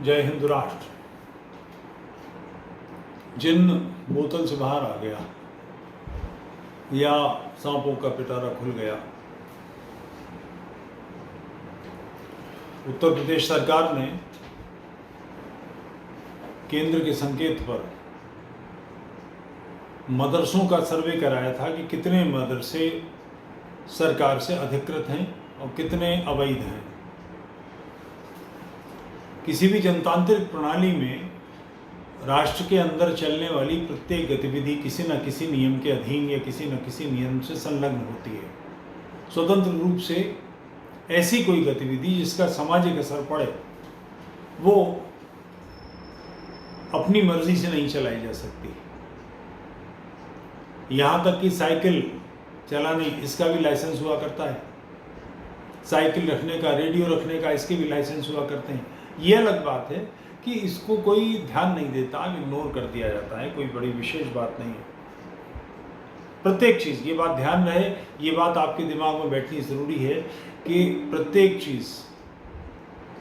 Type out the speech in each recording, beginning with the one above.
जय हिंद राष्ट्र। जिन बोतल से बाहर आ गया या सांपों का पिटारा खुल गया। उत्तर प्रदेश सरकार ने केंद्र के संकेत पर मदरसों का सर्वे कराया था कि कितने मदरसे सरकार से अधिकृत हैं और कितने अवैध हैं। किसी भी जनतांत्रिक प्रणाली में राष्ट्र के अंदर चलने वाली प्रत्येक गतिविधि किसी न किसी नियम के अधीन या किसी न किसी नियम से संलग्न होती है। स्वतंत्र रूप से ऐसी कोई गतिविधि जिसका सामाजिक असर पड़े वो अपनी मर्जी से नहीं चलाई जा सकती। यहाँ तक कि साइकिल चलाने इसका भी लाइसेंस हुआ करता है, साइकिल रखने का, रेडियो रखने का, इसके भी लाइसेंस हुआ करते हैं। ये अलग बात है कि इसको कोई ध्यान नहीं देता, इग्नोर कर दिया जाता है, कोई बड़ी विशेष बात नहीं है। प्रत्येक चीज़, ये बात ध्यान रहे, ये बात आपके दिमाग में बैठनी ज़रूरी है कि प्रत्येक चीज़,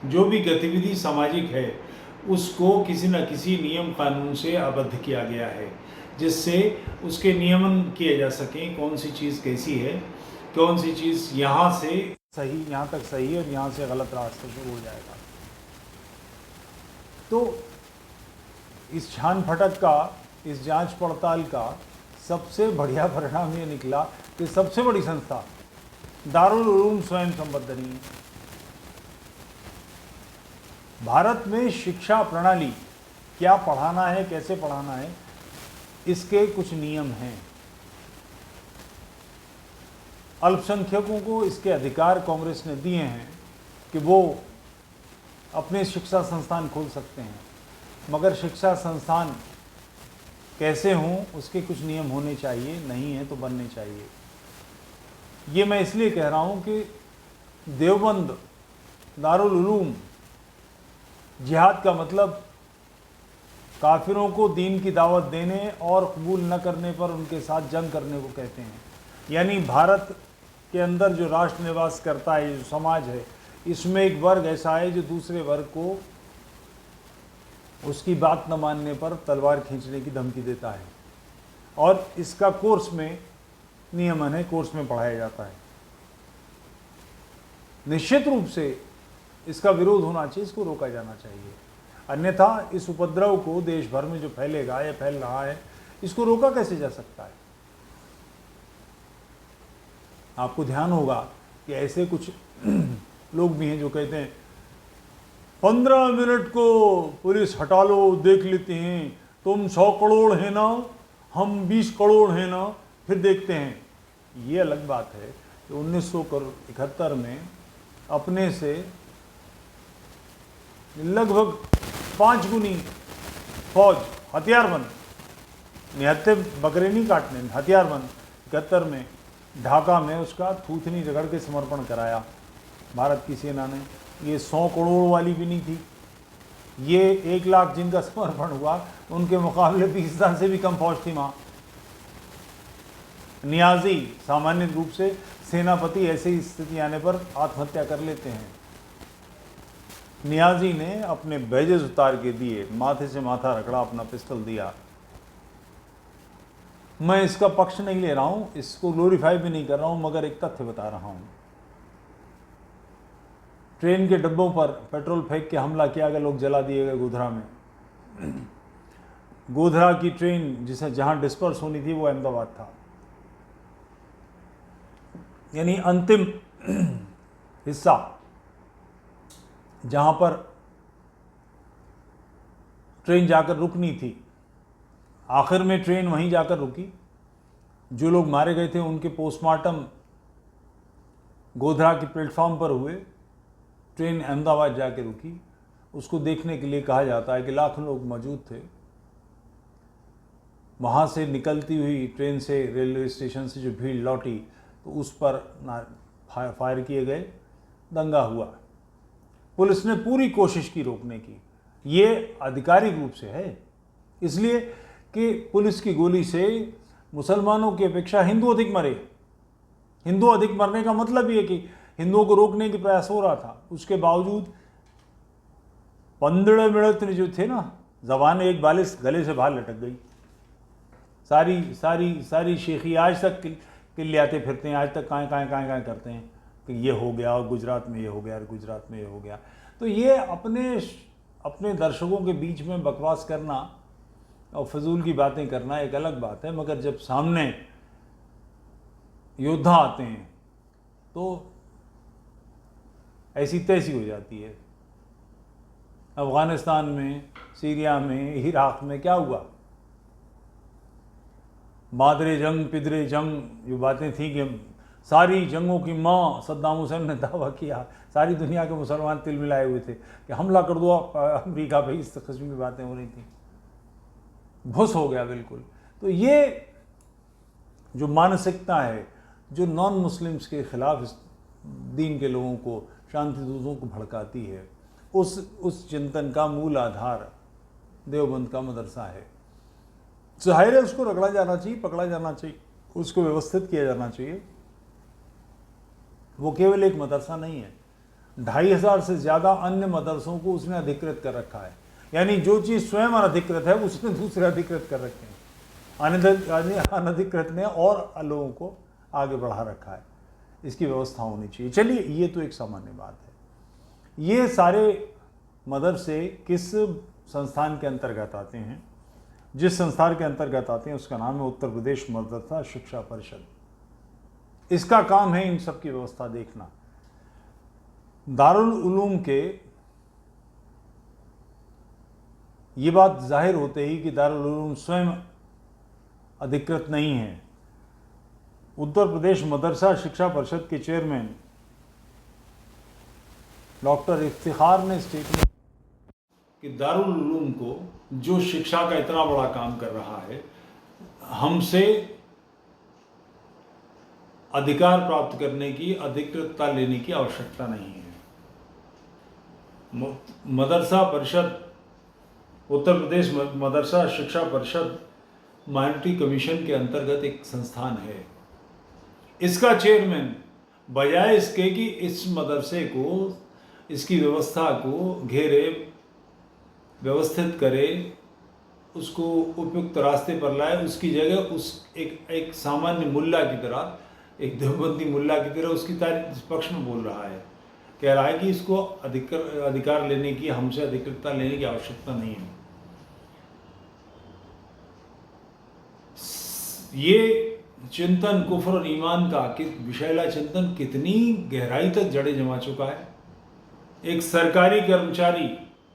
जो भी गतिविधि सामाजिक है उसको किसी न किसी नियम कानून से आबद्ध किया गया है, जिससे उसके नियमन किए जा सकें। कौन सी चीज़ कैसी है, कौन सी चीज़ यहाँ से सही, यहाँ तक सही और यहाँ से गलत रास्ते पर हो जाएगा। तो इस छान फटक का, इस जांच पड़ताल का सबसे बढ़िया परिणाम ये निकला कि सबसे बड़ी संस्था दारुल उलूम स्वयं संबद्ध नहीं है। भारत में शिक्षा प्रणाली, क्या पढ़ाना है, कैसे पढ़ाना है, इसके कुछ नियम हैं। अल्पसंख्यकों को इसके अधिकार कांग्रेस ने दिए हैं कि वो अपने शिक्षा संस्थान खोल सकते हैं, मगर शिक्षा संस्थान कैसे हों उसके कुछ नियम होने चाहिए, नहीं है तो बनने चाहिए। ये मैं इसलिए कह रहा हूँ कि देवबंद, दारुल उलूम, जिहाद का मतलब काफिरों को दीन की दावत देने और कबूल न करने पर उनके साथ जंग करने को कहते हैं। यानी भारत के अंदर जो राष्ट्र निवास करता है, जो समाज है, इसमें एक वर्ग ऐसा है जो दूसरे वर्ग को उसकी बात न मानने पर तलवार खींचने की धमकी देता है, और इसका कोर्स में नियमन है, कोर्स में पढ़ाया जाता है। निश्चित रूप से इसका विरोध होना चाहिए, इसको रोका जाना चाहिए, अन्यथा इस उपद्रव को देश भर में जो फैलेगा या फैल रहा है, इसको रोका कैसे जा सकता है। आपको ध्यान होगा कि ऐसे कुछ लोग भी हैं जो कहते हैं 15 मिनट को पुलिस हटा लो, देख लेते हैं, तुम 100 करोड़ है ना, हम 20 करोड़ है ना, फिर देखते हैं। ये अलग बात है कि 1971 में अपने से लगभग 5 गुनी फौज हथियारबंद, निहत्थे बकरे नहीं काटने, हथियारबंद 71 में ढाका में उसका थूथनी रगड़ के समर्पण कराया भारत की सेना ने। ये 100 करोड़ वाली भी नहीं थी, ये 1 लाख जिनका समर्पण हुआ उनके मुकाबले 20,000 से भी कम फौज थी वहाँ। नियाजी, सामान्य रूप से सेनापति ऐसे ही स्थिति आने पर आत्महत्या कर लेते हैं। नियाजी ने अपने बैजेस उतार के दिए, माथे से माथा रगड़ा, अपना पिस्टल दिया। मैं इसका पक्ष नहीं ले रहा हूँ, इसको ग्लोरीफाई भी नहीं कर रहा हूँ, मगर एक तथ्य बता रहा हूँ। ट्रेन के डब्बों पर पेट्रोल फेंक के हमला किया गया, लोग जला दिए गए गोधरा में। गोधरा की ट्रेन जहां डिस्पर्स होनी थी वो अहमदाबाद था। यानी अंतिम हिस्सा जहां पर ट्रेन जाकर रुकनी थी, आखिर में ट्रेन वहीं जाकर रुकी। जो लोग मारे गए थे उनके पोस्टमार्टम गोधरा के प्लेटफॉर्म पर हुए, ट्रेन अहमदाबाद जाके रुकी। उसको देखने के लिए कहा जाता है कि लाखों लोग मौजूद थे। वहाँ से निकलती हुई ट्रेन से, रेलवे स्टेशन से जो भीड़ लौटी तो उस पर फायर किए गए, दंगा हुआ। पुलिस ने पूरी कोशिश की रोकने की। ये आधिकारिक रूप से है, इसलिए कि पुलिस की गोली से मुसलमानों की अपेक्षा हिंदू अधिक मरे। हिंदू अधिक मरने का मतलब ये कि हिंदुओं को रोकने की प्रयास हो रहा था, उसके बावजूद 15 मिनट जो थे ना, ज़बान एक बालिश गले से बाहर लटक गई। सारी सारी सारी शेखी आज तक किल्लियाते फिरते हैं, आज तक काएँ करते हैं कि ये हो गया और गुजरात में ये हो गया और गुजरात में ये हो गया। तो ये अपने दर्शकों के बीच में बकवास करना और फजूल की बातें करना एक अलग बात है, मगर जब सामने योद्धा आते हैं तो ऐसी तैसी हो जाती है। अफ़गानिस्तान में, सीरिया में, इराक़ में क्या हुआ? मादरे जंग पिदरे जंग जो बातें थी कि सारी जंगों की माँ सद्दाम हुसैन ने दावा किया, सारी दुनिया के मुसलमान तिल मिलाए हुए थे कि हमला कर दो अमेरिका पे, इस किस्म की बातें हो रही थी। भुस हो गया बिल्कुल। तो ये जो मानसिकता है जो नॉन मुस्लिम्स के ख़िलाफ़ दीन के लोगों को, शांति दूतों को भड़काती है, उस चिंतन का मूल आधार देवबंद का मदरसा है। ज़ाहिर है उसको रगड़ा जाना चाहिए, पकड़ा जाना चाहिए, उसको व्यवस्थित किया जाना चाहिए। वो केवल एक मदरसा नहीं है, 2500 से ज़्यादा अन्य मदरसों को उसने अधिकृत कर रखा है। यानी जो चीज़ स्वयं अनधिकृत है उसने दूसरे अधिकृत कर रखे हैं। अनधिकृत ने और लोगों को आगे बढ़ा रखा है। इसकी व्यवस्था होनी चाहिए। चलिए, ये तो एक सामान्य बात है। ये सारे मदरसे किस संस्थान के अंतर्गत आते हैं? जिस संस्थान के अंतर्गत आते हैं उसका नाम है उत्तर प्रदेश मदरसा शिक्षा परिषद। इसका काम है इन सब की व्यवस्था देखना। दारुल उलूम के ये बात जाहिर होते ही कि दारुल उलूम स्वयं अधिकृत नहीं है। उत्तर प्रदेश मदरसा शिक्षा परिषद के चेयरमैन डॉक्टर इफ्तिखार ने स्टेटमेंट कि दारुल उलूम को जो शिक्षा का इतना बड़ा काम कर रहा है, हमसे अधिकार प्राप्त करने की, अधिकृतता लेने की आवश्यकता नहीं है। मदरसा परिषद, उत्तर प्रदेश मदरसा शिक्षा परिषद माइनॉरिटी कमीशन के अंतर्गत एक संस्थान है। इसका चेयरमैन बजाय इसके कि इस मदरसे को, इसकी व्यवस्था को घेरे, व्यवस्थित करे, उसको उपयुक्त रास्ते पर लाए, उसकी जगह एक सामान्य मुल्ला की तरह, एक देवबंदी मुल्ला की तरह उसकी तारीफ पक्ष में बोल रहा है। कह रहा है कि इसको अधिकार लेने की, हमसे अधिकृतता लेने की आवश्यकता नहीं है। ये चिंतन कुफ्र और ईमान का विषैला चिंतन कितनी गहराई तक जड़े जमा चुका है। एक सरकारी कर्मचारी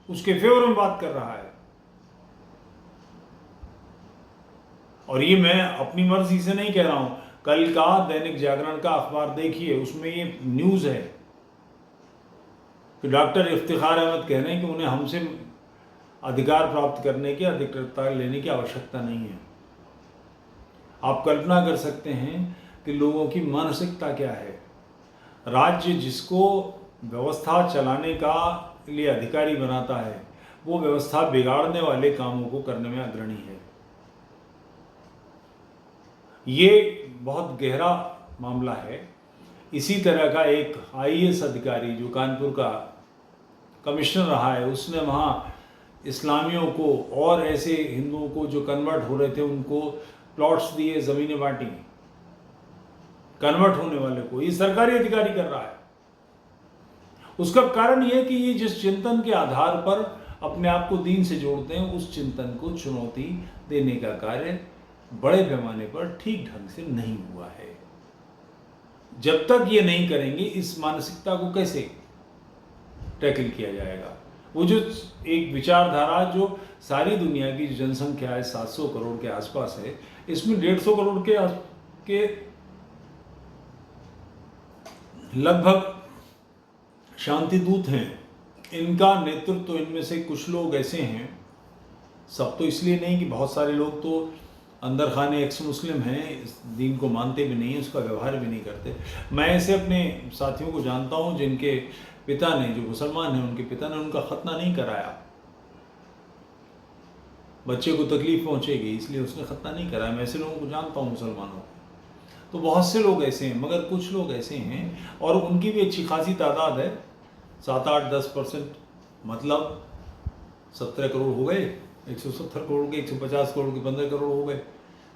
उसके फेवर में बात कर रहा है, और ये मैं अपनी मर्जी से नहीं कह रहा हूं। कल का दैनिक जागरण का अखबार देखिए, उसमें ये न्यूज है कि डॉक्टर इफ्तिखार अहमद कह रहे हैं कि उन्हें हमसे अधिकार प्राप्त करने की, अधिकृतता लेने की आवश्यकता नहीं है। आप कल्पना कर सकते हैं कि लोगों की मानसिकता क्या है। राज्य जिसको व्यवस्था चलाने का लिए अधिकारी बनाता है, वो व्यवस्था बिगाड़ने वाले कामों को करने में अग्रणी है। ये बहुत गहरा मामला है। इसी तरह का एक IAS अधिकारी जो कानपुर का कमिश्नर रहा है, उसने वहाँ इस्लामियों को और ऐसे हिंदुओं को जो कन्वर्ट हो रहे थे उनको प्लॉट्स दिए, ज़मीनें बांटी कन्वर्ट होने वाले को। ये सरकारी अधिकारी कर रहा है। उसका कारण यह कि ये जिस चिंतन के आधार पर अपने आप को दीन से जोड़ते हैं, उस चिंतन को चुनौती देने का कार्य बड़े पैमाने पर ठीक ढंग से नहीं हुआ है। जब तक ये नहीं करेंगे, इस मानसिकता को कैसे टैकल किया जाएगा? वो जो एक विचारधारा जो सारी दुनिया की जो जनसंख्या है 700 करोड़ के आसपास है, इसमें 150 करोड़ के लगभग शांति दूत हैं। इनका नेतृत्व तो इनमें से कुछ लोग ऐसे हैं, सब तो इसलिए नहीं कि बहुत सारे लोग तो अंदर खाने एक्स मुस्लिम हैं, इस दीन को मानते भी नहीं, उसका व्यवहार भी नहीं करते। मैं ऐसे अपने साथियों को जानता हूं जिनके पिता ने, जो मुसलमान हैं, उनके पिता ने उनका खतना नहीं कराया। बच्चे को तकलीफ पहुंचेगी इसलिए उसने खतना नहीं कराया। मैं ऐसे लोगों को जानता हूं, मुसलमानों को। तो बहुत से लोग ऐसे हैं, मगर कुछ लोग ऐसे हैं, और उनकी भी अच्छी खासी तादाद है, 7-8-10%। मतलब 17 करोड़ हो गए, 170 करोड़ के, 150 करोड़ के 15 करोड़ हो गए।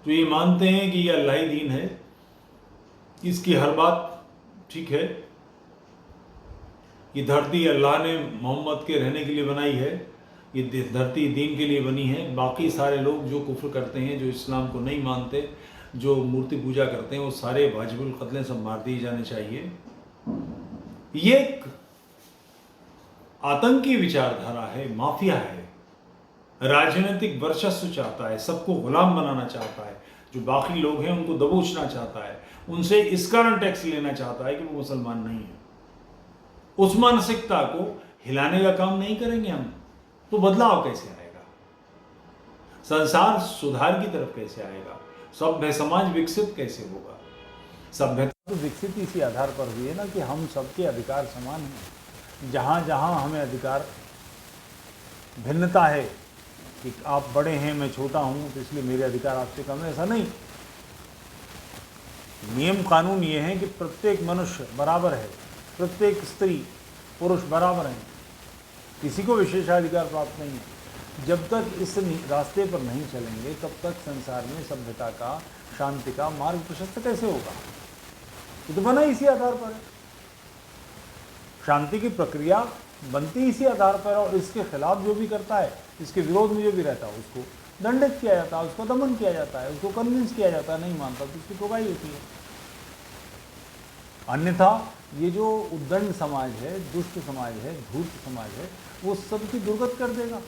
तो ये मानते हैं कि ये अल्लाह ही दीन है, इसकी हर बात ठीक है, ये धरती अल्लाह ने मोहम्मद के रहने के लिए बनाई है, ये धरती दीन के लिए बनी है। बाकी सारे लोग जो कुफ्र करते हैं, जो इस्लाम को नहीं मानते, जो मूर्ति पूजा करते हैं, वो सारे वाजिबुल कत्ल सब मार दिए जाने चाहिए। ये एक आतंकी विचारधारा है, माफिया है, राजनीतिक वर्चस्व चाहता है, सबको गुलाम बनाना चाहता है, जो बाकी लोग हैं उनको दबोचना चाहता है, उनसे इस कारण टैक्स लेना चाहता है कि वो मुसलमान नहीं है। उस मानसिकता को हिलाने का काम नहीं करेंगे हम, तो बदलाव कैसे आएगा, संसार सुधार की तरफ कैसे आएगा, सभ्य समाज विकसित कैसे होगा? सभ्यता तो विकसित इसी आधार पर हुई है ना कि हम सबके अधिकार समान हैं। जहाँ जहाँ हमें अधिकार भिन्नता है कि आप बड़े हैं मैं छोटा हूँ तो इसलिए मेरे अधिकार आपसे कम है, ऐसा नहीं। नियम कानून ये है कि प्रत्येक मनुष्य बराबर है, प्रत्येक स्त्री पुरुष बराबर हैं, किसी को विशेषाधिकार प्राप्त नहीं है। जब तक इस रास्ते पर नहीं चलेंगे तब तक संसार में सभ्यता का, शांति का मार्ग प्रशस्त कैसे होगा? ये तो बना इसी आधार पर है। शांति की प्रक्रिया बनती इसी आधार पर, और इसके खिलाफ जो भी करता है, इसके विरोध में जो भी रहता है, उसको दंडित किया जाता है, उसको दमन किया जाता है, उसको कन्विंस किया जाता है, नहीं मानता तो उसकी ठुकाई होती है। अन्यथा ये जो उद्दंड समाज है, दुष्ट समाज है, धूर्त समाज है, वो सबकी दुर्गत कर देगा।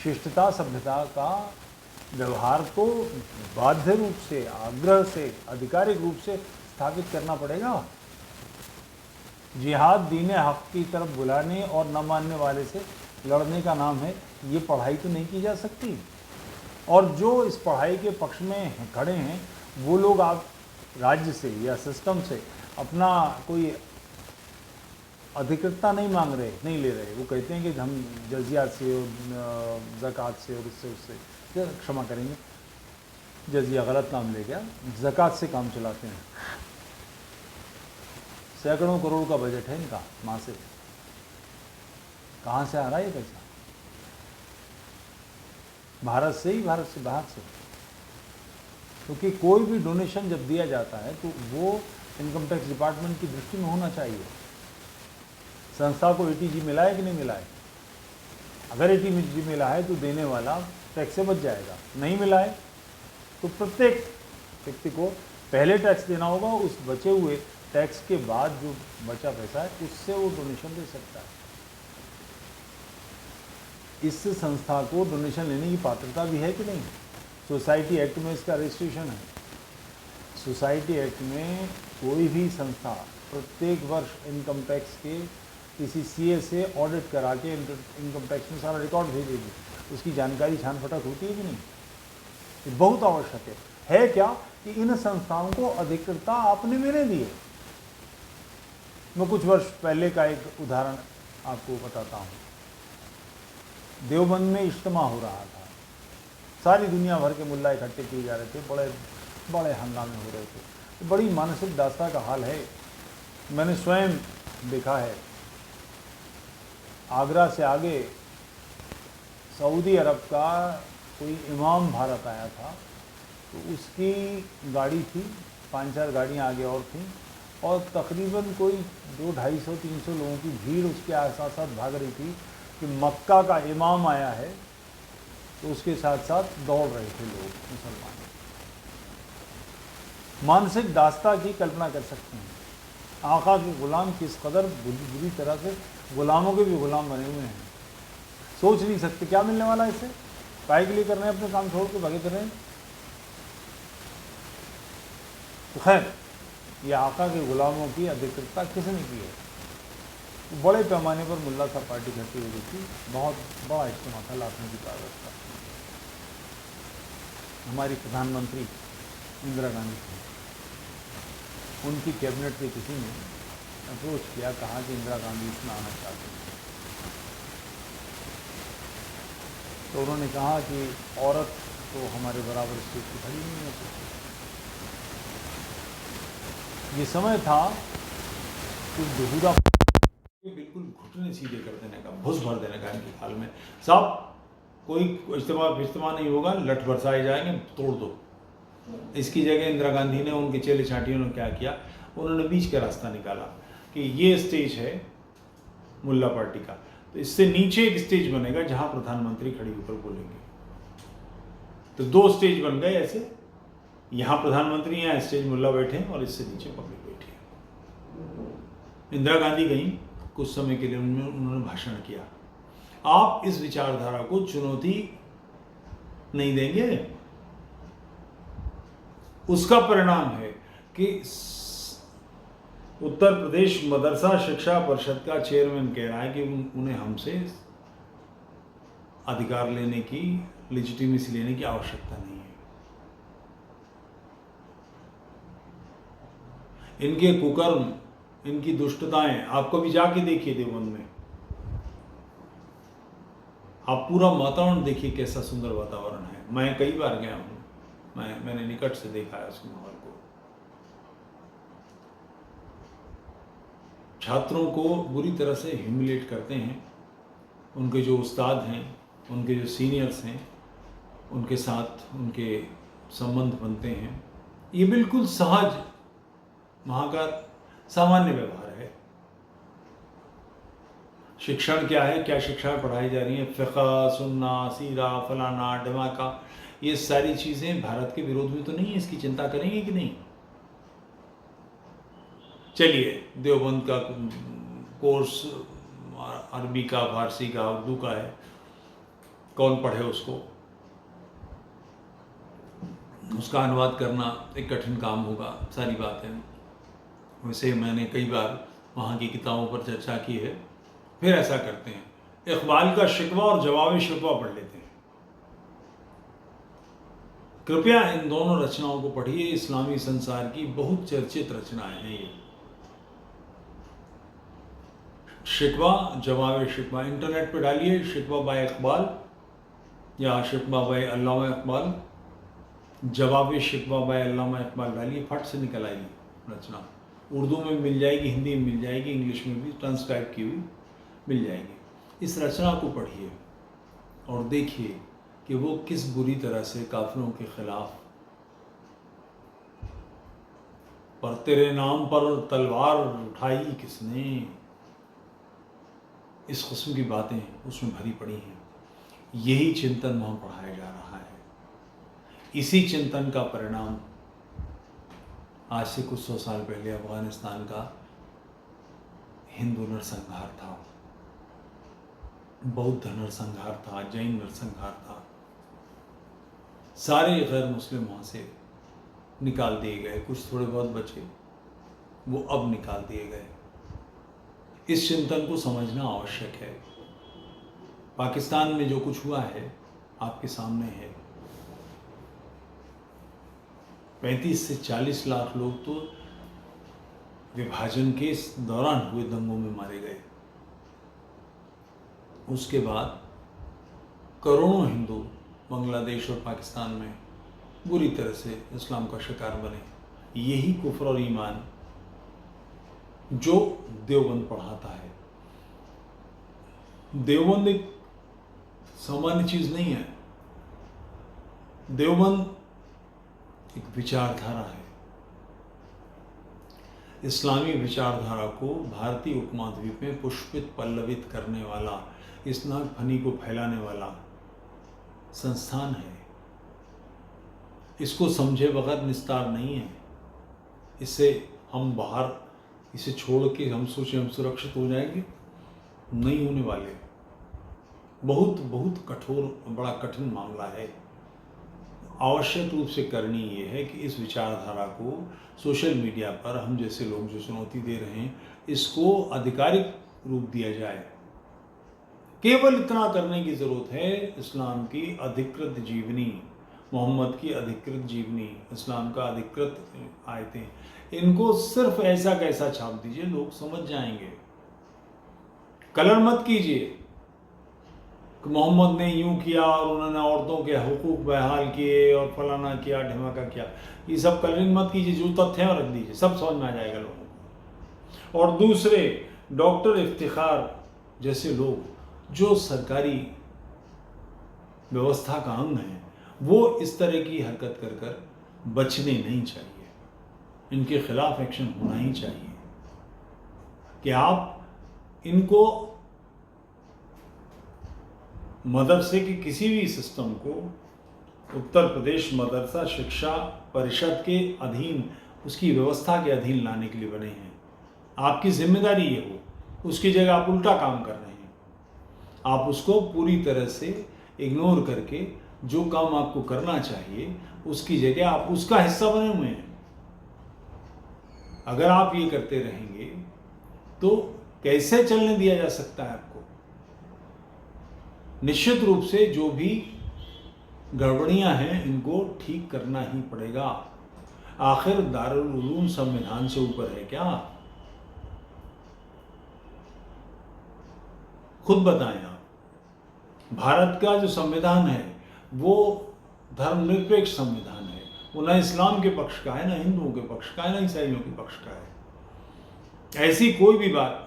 शिष्टता सभ्यता का व्यवहार तो बाध्य रूप से, आग्रह से, आधिकारिक रूप से स्थापित करना पड़ेगा। जिहाद दीन हक की तरफ बुलाने और न मानने वाले से लड़ने का नाम है, ये पढ़ाई तो नहीं की जा सकती। और जो इस पढ़ाई के पक्ष में खड़े हैं वो लोग आप राज्य से या सिस्टम से अपना कोई अधिकृतता नहीं मांग रहे, नहीं ले रहे। वो कहते हैं कि हम जजियात से और ज़कात से और इससे उससे, क्षमा करेंगे जजिया गलत नाम ले गया, ज़कात से काम चलाते हैं। सैकड़ों करोड़ का बजट है इनका मासिक, कहाँ से आ रहा है ये पैसा? भारत से ही, भारत से बाहर से। क्योंकि कोई भी डोनेशन जब दिया जाता है तो वो इनकम टैक्स डिपार्टमेंट की दृष्टि में होना चाहिए। संस्था को एटीजी मिला है कि नहीं मिला है? अगर एटीजी मिला है तो देने वाला टैक्स से बच जाएगा, नहीं मिला है तो प्रत्येक व्यक्ति को पहले टैक्स देना होगा, उस बचे हुए टैक्स के बाद जो बचा पैसा है उससे वो डोनेशन दे सकता है। इस संस्था को डोनेशन लेने की पात्रता भी है कि नहीं? सोसाइटी एक्ट में इसका रजिस्ट्रेशन है। सोसाइटी एक्ट में कोई भी संस्था प्रत्येक वर्ष इनकम टैक्स के किसी सीए से ऑडिट करा के इनकम टैक्स में सारा रिकॉर्ड भेजेगी, उसकी जानकारी छान फटक होती है कि नहीं? ये बहुत आवश्यक है क्या कि इन संस्थाओं को अधिकृतता आपने मेरे दिए। मैं कुछ वर्ष पहले का एक उदाहरण आपको बताता हूँ। देवबंद में इज्तिमा हो रहा था, सारी दुनिया भर के मुल्ला इकट्ठे किए जा रहे थे, बड़े बड़े हंगामे हो रहे थे। तो बड़ी मानसिक दास्ता का हाल है, मैंने स्वयं देखा है। आगरा से आगे सऊदी अरब का कोई इमाम भारत आया था, तो उसकी गाड़ी थी, 5-4 गाड़ियाँ आगे और थीं, और तकरीबन कोई 200-250-300 लोगों की भीड़ उसके साथ साथ भाग रही थी कि मक्का का इमाम आया है, तो उसके साथ साथ दौड़ रहे थे लोग मुसलमान। मानसिक दास्ता की कल्पना कर सकते हैं। आका के गुलाम किस कदर बुरी तरह से गुलामों के भी गुलाम बने हुए हैं। सोच नहीं सकते क्या मिलने वाला है इससे, काहे के लिए कर रहे हैं, अपने काम छोड़ के भागे कर रहे हैं। तो खैर, ये आका के गुलामों की अधिकृतता किसने की है? बड़े पैमाने पर मुल्ला साहब पार्टी इकट्ठी हो गई थी, बहुत बड़ा इज्तिमा था लाखों की तादाद का। हमारी प्रधानमंत्री इंदिरा गांधी थी, उनकी कैबिनेट के किसी ने अप्रोच किया, कहा कि इंदिरा गांधी इसमें आना चाहते हैं। तो उन्होंने कहा कि औरत तो हमारे बराबर स्टेज की खड़ी नहीं हो सकती। ये समय था कि बेहुदा ये बिल्कुल घुटने सीधे कर देने का, भुस भर देने का इनकी खाल में। साहब कोई इज्तिमा नहीं होगा, लठ बरसाए जाएंगे, तोड़ दो। इसकी जगह इंदिरा गांधी ने, उनके चेले चाटियों ने क्या किया, उन्होंने बीच का रास्ता निकाला कि ये स्टेज है मुल्ला पार्टी का, तो इससे नीचे एक स्टेज बनेगा जहां प्रधानमंत्री खड़ी होकर बोलेंगे। तो 2 स्टेज बन गए ऐसे, यहाँ प्रधानमंत्री, यहाँ स्टेज मुल्ला बैठे हैं और इससे नीचे पब्लिक बैठी है। इंदिरा गांधी गई, कुछ समय के लिए उन्होंने भाषण किया। आप इस विचारधारा को चुनौती नहीं देंगे, उसका परिणाम है कि उत्तर प्रदेश मदरसा शिक्षा परिषद का चेयरमैन कह रहा है कि उन्हें हमसे अधिकार लेने की, लेजिटिमेसी लेने की आवश्यकता नहीं है। इनके कुकर्म, इनकी दुष्टताएं आप कभी जाके देखिए देवबंद में, आप पूरा वातावरण देखिए, कैसा सुंदर वातावरण है। मैं कई बार गया हूं, मैंने निकट से देखा है उस माहौल को। छात्रों को बुरी तरह से ह्यूमिलेट करते हैं, उनके जो उस्ताद हैं, उनके जो सीनियर्स हैं, उनके साथ उनके संबंध बनते हैं। ये बिल्कुल सहज वहाँ का सामान्य व्यवहार है। शिक्षण क्या है, क्या शिक्षा पढ़ाई जा रही है, फ़िक़्ह, सुन्ना, सीरा, फलाना ढमाका, ये सारी चीज़ें भारत के विरोध में तो नहीं है। इसकी चिंता करेंगे कि नहीं? चलिए, देवबंद का कोर्स अरबी का, फारसी का, उर्दू का है, कौन पढ़े उसको? उसका अनुवाद करना एक कठिन काम होगा, सारी बात है। वैसे मैंने कई बार वहाँ की किताबों पर चर्चा की है। फिर ऐसा करते हैं, इक़बाल का शिकवा और जवाब शिकवा पढ़ लेते हैं। कृपया इन दोनों रचनाओं को पढ़िए, इस्लामी संसार की बहुत चर्चित रचनाएं हैं ये। शिकवा, जवाब शिकवा, इंटरनेट पे डालिए शिकवा बाय इक़बाल या शिकवा बाय अल्लामा इक़बाल, जवाब शिकवा बाय अल्लामा इक़बाल डालिए, फट से निकल आएगी रचना। उर्दू में मिल जाएगी, हिंदी में मिल जाएगी, इंग्लिश में भी ट्रांसक्राइब की हुई मिल जाएगी। इस रचना को पढ़िए और देखिए कि वो किस बुरी तरह से काफिरों के खिलाफ, पर तेरे नाम पर तलवार उठाई किसने, इस किस्म की बातें उसमें भरी पड़ी हैं। यही चिंतन वहाँ पढ़ाया जा रहा है। इसी चिंतन का परिणाम आज से कुछ 100 साल पहले अफगानिस्तान का हिंदू नरसंहार था, बौद्ध नरसंहार था, जैन नरसंहार था। सारे गैर मुस्लिम वहाँ से निकाल दिए गए, कुछ थोड़े बहुत बचे, वो अब निकाल दिए गए। इस चिंतन को समझना आवश्यक है। पाकिस्तान में जो कुछ हुआ है आपके सामने है। 35 से 40 लाख लोग तो विभाजन के दौरान हुए दंगों में मारे गए। उसके बाद करोड़ों हिंदू बांग्लादेश और पाकिस्तान में बुरी तरह से इस्लाम का शिकार बने। यही कुफ्र और ईमान जो देवबंद पढ़ाता है। देवबंद एक सामान्य चीज नहीं है। देवबंद एक विचारधारा है। इस्लामी विचारधारा को भारतीय उपमहाद्वीप में पुष्पित पल्लवित करने वाला, इस्लाम फनी को फैलाने वाला संस्थान है। इसको समझे बगैर निस्तार नहीं है। इससे हम बाहर, इसे छोड़ के हम सोचें हम सुरक्षित हो जाएंगे, नहीं होने वाले। बहुत बहुत कठोर, बड़ा कठिन मामला है। आवश्यक रूप से करनी ये है कि इस विचारधारा को सोशल मीडिया पर हम जैसे लोग जो चुनौती दे रहे हैं, इसको आधिकारिक रूप दिया जाए। केवल इतना करने की ज़रूरत है, इस्लाम की अधिकृत जीवनी, मोहम्मद की अधिकृत जीवनी, इस्लाम का अधिकृत आयतें, इनको सिर्फ ऐसा कैसा छाप दीजिए, लोग समझ जाएंगे। कलर मत कीजिए कि मोहम्मद ने यूं किया और उन्होंने औरतों के हुकूक बहाल किए और फलाना किया, ढमाका किया। ये सब कलरिंग मत कीजिए, जो तथ्य हैं रख दीजिए, सब समझ में आ जाएगा लोगों को। और दूसरे, डॉक्टर इफ्तिखार जैसे लोग जो सरकारी व्यवस्था का अंग हैं, वो इस तरह की हरकत कर कर बचने नहीं चाहिए। इनके खिलाफ एक्शन होना ही चाहिए कि आप इनको मदरसे के किसी भी सिस्टम को उत्तर प्रदेश मदरसा शिक्षा परिषद के अधीन, उसकी व्यवस्था के अधीन लाने के लिए बने हैं। आपकी जिम्मेदारी ये हो, उसकी जगह आप उल्टा काम कर रहे हैं। आप उसको पूरी तरह से इग्नोर करके जो काम आपको करना चाहिए उसकी जगह आप उसका हिस्सा बने हुए हैं। अगर आप ये करते रहेंगे तो कैसे चलने दिया जा सकता है आपको? निश्चित रूप से जो भी गड़बड़ियां हैं इनको ठीक करना ही पड़ेगा। आखिर दारुल उलूम संविधान से ऊपर है क्या? खुद बताएं आप। भारत का जो संविधान है वो धर्मनिरपेक्ष संविधान है। वो ना इस्लाम के पक्ष का है, ना हिंदुओं के पक्ष का है, ना ईसाइयों के पक्ष का है। ऐसी कोई भी बात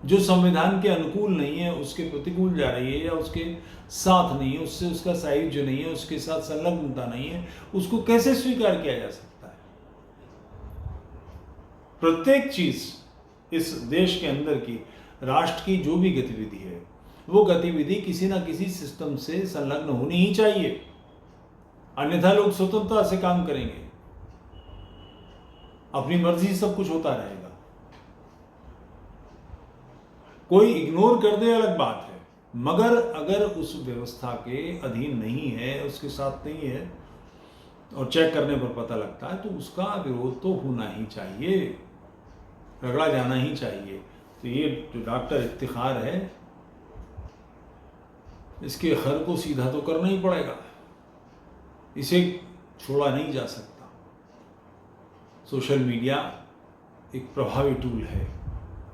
जो संविधान के अनुकूल नहीं है, उसके प्रतिकूल जा रही है या उसके साथ नहीं है, उससे उसका साहित्य नहीं है, उसके साथ संलग्नता नहीं है, उसको कैसे स्वीकार किया जा सकता है? प्रत्येक चीज इस देश के अंदर की, राष्ट्र की जो भी गतिविधि है, वो गतिविधि किसी ना किसी सिस्टम से संलग्न होनी ही चाहिए, अन्यथा लोग स्वतंत्रता से काम करेंगे, अपनी मर्जी से सब कुछ होता रहेगा। कोई इग्नोर कर दे अलग बात है, मगर अगर उस व्यवस्था के अधीन नहीं है, उसके साथ नहीं है और चेक करने पर पता लगता है तो उसका विरोध तो होना ही चाहिए, रगड़ा जाना ही चाहिए। तो ये जो डॉक्टर इफ्तिखार है, इसके खर को सीधा तो करना ही पड़ेगा, इसे छोड़ा नहीं जा सकता। सोशल मीडिया एक प्रभावी टूल है,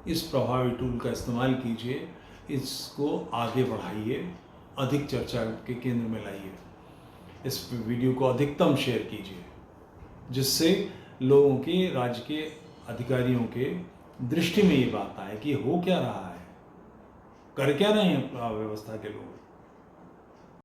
इस प्रभावी टूल का इस्तेमाल कीजिए, इसको आगे बढ़ाइए, अधिक चर्चा के केंद्र में लाइए, इस वीडियो को अधिकतम शेयर कीजिए, जिससे लोगों के, राज्य के अधिकारियों के दृष्टि में ये बात आए कि हो क्या रहा है, कर क्या रहे हैं व्यवस्था के लोग।